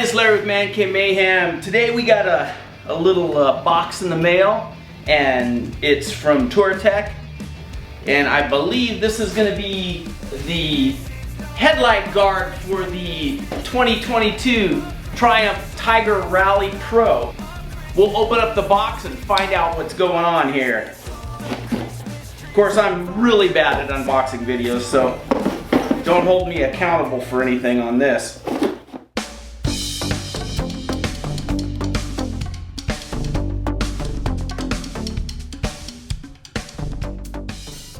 it's Larry with ManCave Mayhem. Today we got a little box in the mail, and it's from Touratech. And I believe this is going to be the headlight guard for the 2022 Triumph Tiger Rally Pro. We'll open up the box and find out what's going on here. Of course, I'm really bad at unboxing videos, so don't hold me accountable for anything on this.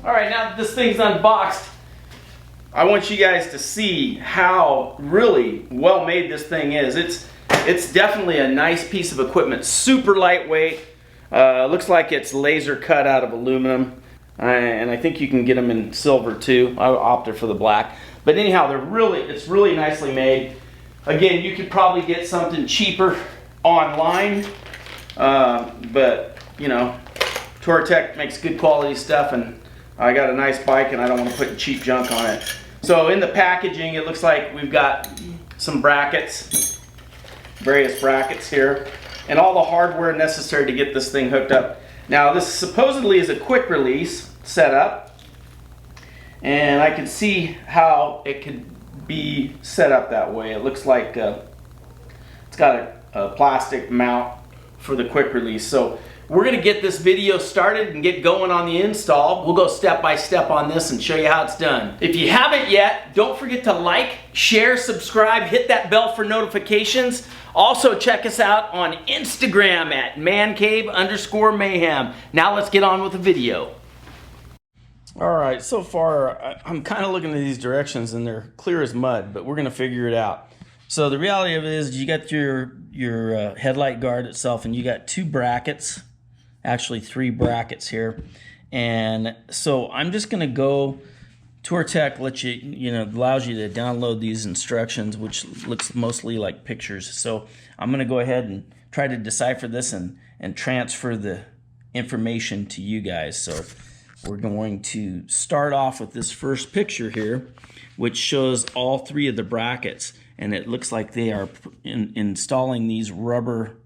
Alright, now that this thing's unboxed, I want you guys to see how really well made this thing is. It's definitely a nice piece of equipment, super lightweight. Looks like it's laser cut out of aluminum, and I think you can get them in silver too. I opted for the black, but anyhow, it's really nicely made. Again, you could probably get something cheaper online, but you know, Touratech makes good quality stuff, and I got a nice bike and I don't want to put cheap junk on it. So in the packaging, it looks like we've got some brackets, various brackets here, and all the hardware necessary to get this thing hooked up. Now this supposedly is a quick release setup, and I can see how it could be set up that way. It looks like it's got a plastic mount for the quick release. So we're going to get this video started and get going on the install. We'll go step by step on this and show you how it's done. If you haven't yet, don't forget to like, share, subscribe, hit that bell for notifications. Also check us out on Instagram at ManCave_Mayhem. Now let's get on with the video. Alright, so far I'm kind of looking at these directions and they're clear as mud, but we're going to figure it out. So the reality of it is you got your headlight guard itself, and you got two brackets, actually three brackets here. And so I'm just going to go, Touratech lets you, allows you to download these instructions, which looks mostly like pictures. So I'm going to go ahead and try to decipher this and transfer the information to you guys. So we're going to start off with this first picture here, which shows all three of the brackets. And it looks like they are installing these rubber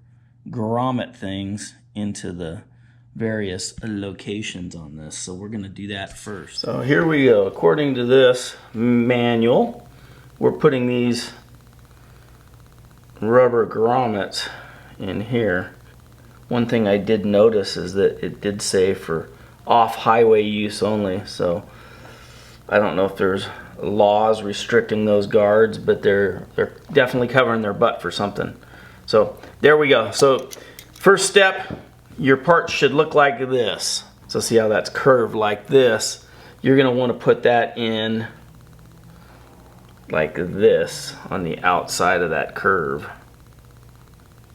grommet things into the various locations on this. So we're going to do that first. So here we go. According to this manual, we're putting these rubber grommets in here. One thing I did notice is that it did say for off-highway use only. So I don't know if there's laws restricting those guards, but they're definitely covering their butt for something. So there we go. So first step, your part should look like this. So see how that's curved like this. You're going to want to put that in like this on the outside of that curve.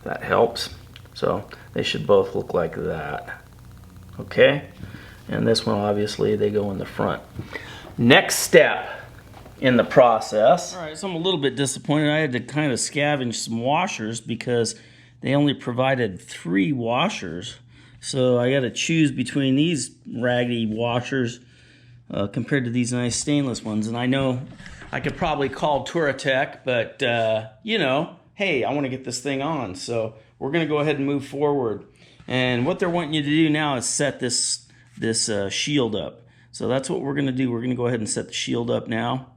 That helps. So they should both look like that. Okay? And this one, obviously, they go in the front. Next step in the process. Alright, so I'm a little bit disappointed. I had to kind of scavenge some washers because they only provided 3 washers. So I got to choose between these raggedy washers compared to these nice stainless ones. And I know I could probably call Touratech, but hey, I want to get this thing on. So we're going to go ahead and move forward. And what they're wanting you to do now is set this shield up. So that's what we're going to do. We're going to go ahead and set the shield up now,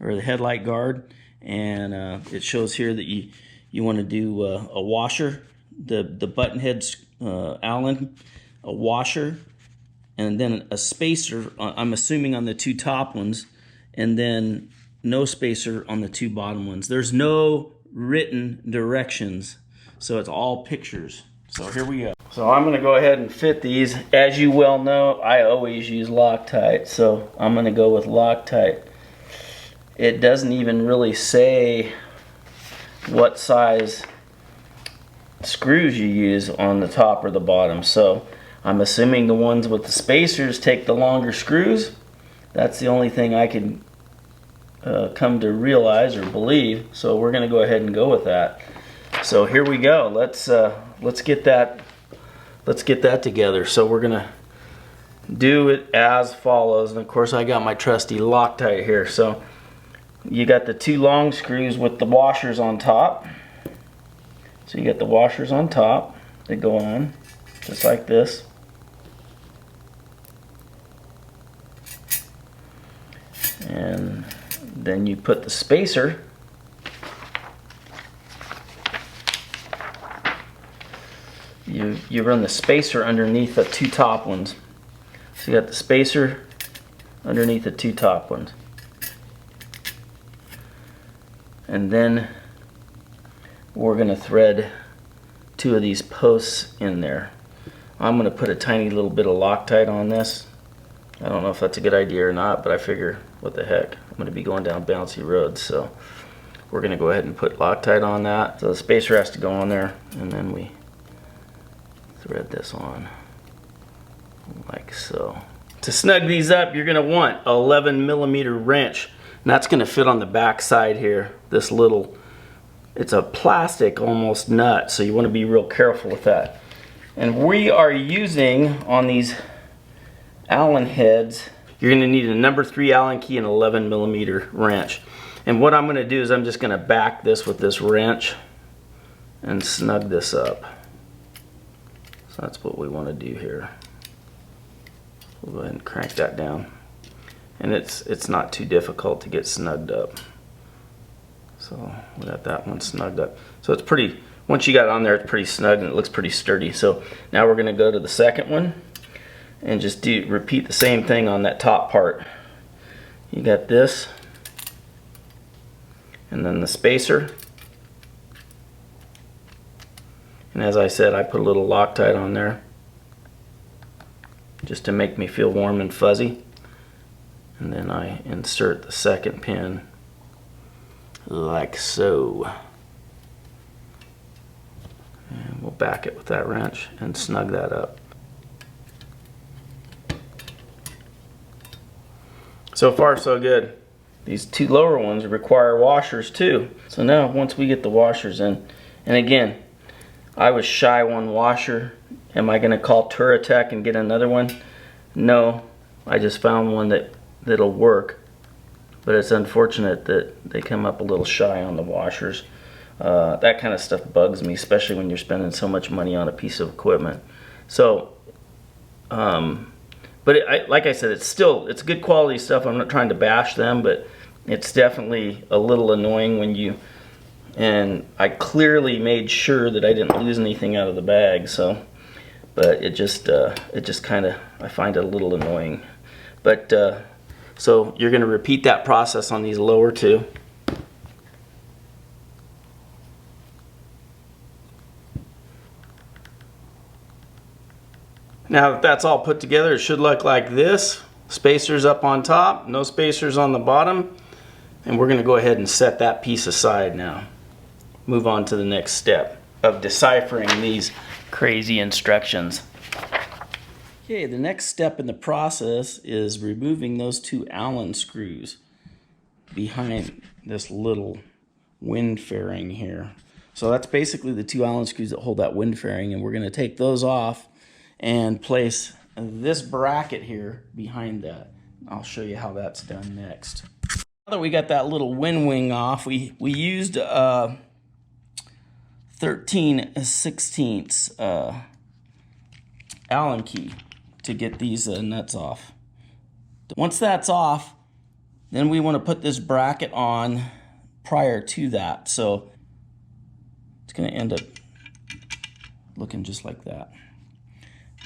or the headlight guard. And it shows here that you want to do a washer, the button head Allen, a washer, and then a spacer, I'm assuming on the 2 top ones, and then no spacer on the 2 bottom ones. There's no written directions, so it's all pictures. So here we go. So I'm going to go ahead and fit these. As you well know, I always use Loctite, so I'm going to go with Loctite. It doesn't even really say what size screws you use on the top or the bottom, so I'm assuming the ones with the spacers take the longer screws. That's the only thing I can come to realize or believe, so we're going to go ahead and go with that. So here we go. Let's get that together. So we're gonna do it as follows, and of course I got my trusty Loctite here. So you got the 2 long screws with the washers on top, So you got the washers on top that go on, just like this. And then you put the spacer you run the spacer underneath the two top ones. So you got the spacer underneath the two top ones. And then we're going to thread two of these posts in there. I'm going to put a tiny little bit of Loctite on this. I don't know if that's a good idea or not, but I figure, what the heck, I'm going to be going down bouncy roads, so we're going to go ahead and put Loctite on that. So the spacer has to go on there, and then we thread this on like so. To snug these up, you're going to want an 11mm wrench, and that's going to fit on the back side here. This little, it's a plastic almost nut, so you want to be real careful with that. And we are using, on these Allen heads, you're going to need a number 3 Allen key and 11mm wrench. And what I'm going to do is I'm just going to back this with this wrench and snug this up. So that's what we want to do here. We'll go ahead and crank that down. And it's not too difficult to get snugged up. So we got that one snugged up. So it's pretty, once you got it on there, it's pretty snug and it looks pretty sturdy. So now we're going to go to the second one and just repeat the same thing on that top part. You got this, and then the spacer. And as I said, I put a little Loctite on there just to make me feel warm and fuzzy. And then I insert the second pin like so. And we'll back it with that wrench and snug that up. So far so good. These two lower ones require washers too. So now once we get the washers in, and again, I was shy one washer. Am I gonna call Touratech and get another one? No, I just found one that'll work. But it's unfortunate that they come up a little shy on the washers. That kind of stuff bugs me, especially when you're spending so much money on a piece of equipment. So, but like I said, it's good quality stuff. I'm not trying to bash them, but it's definitely a little annoying when you, and I clearly made sure that I didn't lose anything out of the bag, so, but it just kind of, I find it a little annoying. But, so you're gonna repeat that process on these lower two. Now that that's all put together, it should look like this. Spacers up on top, no spacers on the bottom. And we're gonna go ahead and set that piece aside now. Move on to the next step of deciphering these crazy instructions. Okay, the next step in the process is removing those two Allen screws behind this little wind fairing here. So that's basically the two Allen screws that hold that wind fairing, and we're gonna take those off and place this bracket here behind that. I'll show you how that's done next. Now that we got that little wind wing off, we used 13/16 Allen key to get these nuts off. Once that's off, then we want to put this bracket on prior to that. So it's going to end up looking just like that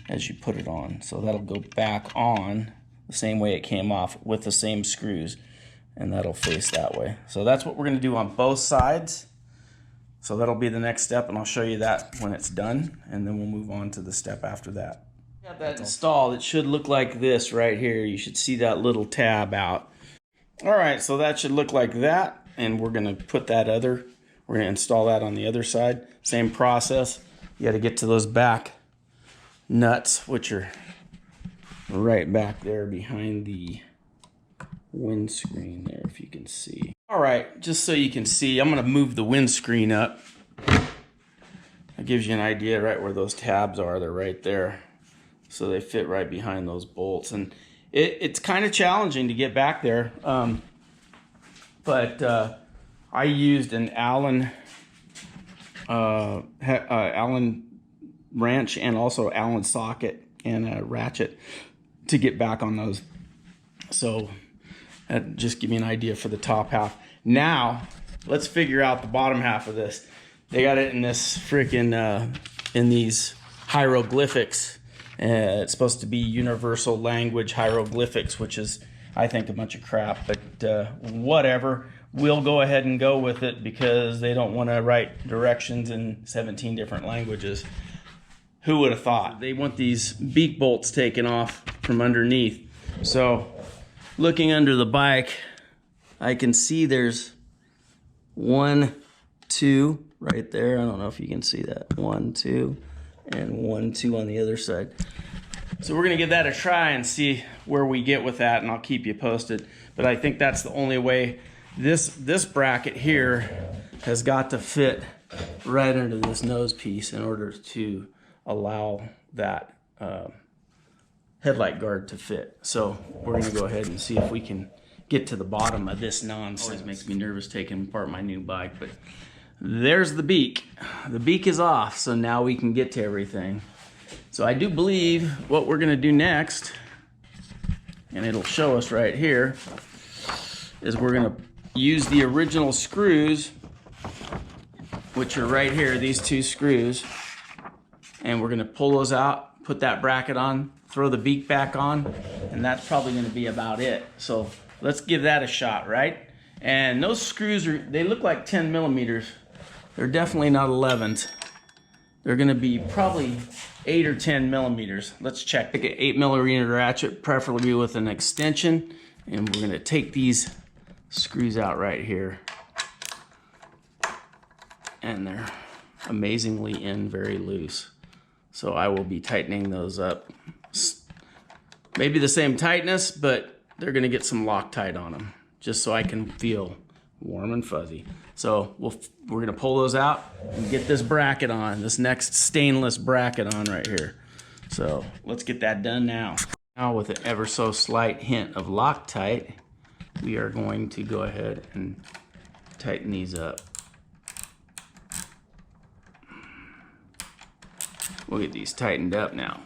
as you put it on. So that'll go back on the same way it came off with the same screws, and that'll face that way. So that's what we're going to do on both sides. So that'll be the next step, and I'll show you that when it's done, and then we'll move on to the step after that. Got that installed. It should look like this right here. You should see that little tab out. All right, so that should look like that, and we're going to put we're going to install that on the other side. Same process. You got to get to those back nuts, which are right back there behind the windscreen there, if you can see. All right, just so you can see, I'm going to move the windscreen up. That gives you an idea right where those tabs are. They're right there. So they fit right behind those bolts. And it's kind of challenging to get back there. But I used an Allen Allen wrench and also Allen socket and a ratchet to get back on those. So that just give me an idea for the top half. Now let's figure out the bottom half of this. They got it in this freaking in these hieroglyphics. It's supposed to be universal language hieroglyphics, which is, I think, a bunch of crap, but whatever. We'll go ahead and go with it because they don't want to write directions in 17 different languages. Who would have thought? They want these beak bolts taken off from underneath. So looking under the bike, I can see there's 1, 2 right there. I don't know if you can see that. 1, 2, and 1, 2 on the other side. So we're gonna give that a try and see where we get with that, and I'll keep you posted. But I think that's the only way. This bracket here has got to fit right under this nose piece in order to allow that headlight guard to fit. So we're gonna go ahead and see if we can get to the bottom of this nonsense. Always makes me nervous taking apart my new bike, but there's the beak. The beak is off, so now we can get to everything. So I do believe what we're gonna do next, and it'll show us right here, is we're gonna use the original screws, which are right here, these 2 screws, and we're gonna pull those out, put that bracket on, throw the beak back on, and that's probably gonna be about it. So let's give that a shot, right? And those screws they look like 10 millimeters. They're definitely not 11s. They're gonna be probably 8 or 10 millimeters. Let's check. Take an 8 millimeter ratchet, preferably with an extension, and we're gonna take these screws out right here. And they're amazingly very loose. So I will be tightening those up. Maybe the same tightness, but they're gonna get some Loctite on them, just so I can feel warm and fuzzy. So we're gonna pull those out and get this bracket on, this next stainless bracket on right here. So let's get that done now. Now with an ever so slight hint of Loctite, we are going to go ahead and tighten these up. We'll get these tightened up now.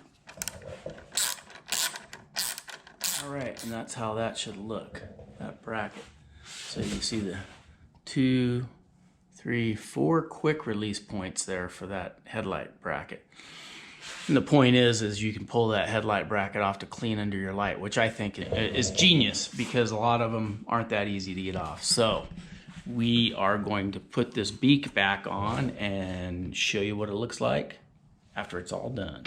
All right, and that's how that should look, that bracket. So you can see the 2, 3, 4 quick release points there for that headlight bracket. And the point is you can pull that headlight bracket off to clean under your light, which I think is genius because a lot of them aren't that easy to get off. So we are going to put this beak back on and show you what it looks like after it's all done.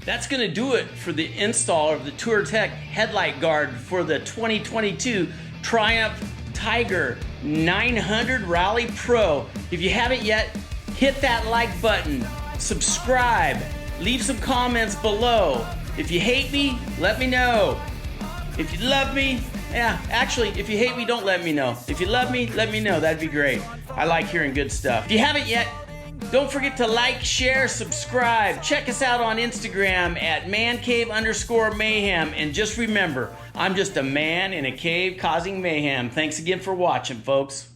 That's gonna do it for the install of the Touratech headlight guard for the 2022 Triumph Tiger 900 Rally Pro. If you haven't yet, hit that like button, subscribe, leave some comments below. If you hate me, let me know. If you love me, actually, if you hate me, don't let me know. If you love me, let me know, that'd be great. I like hearing good stuff. If you haven't yet, don't forget to like, share, subscribe. Check us out on Instagram at ManCave_mayhem. And just remember, I'm just a man in a cave causing mayhem. Thanks again for watching, folks.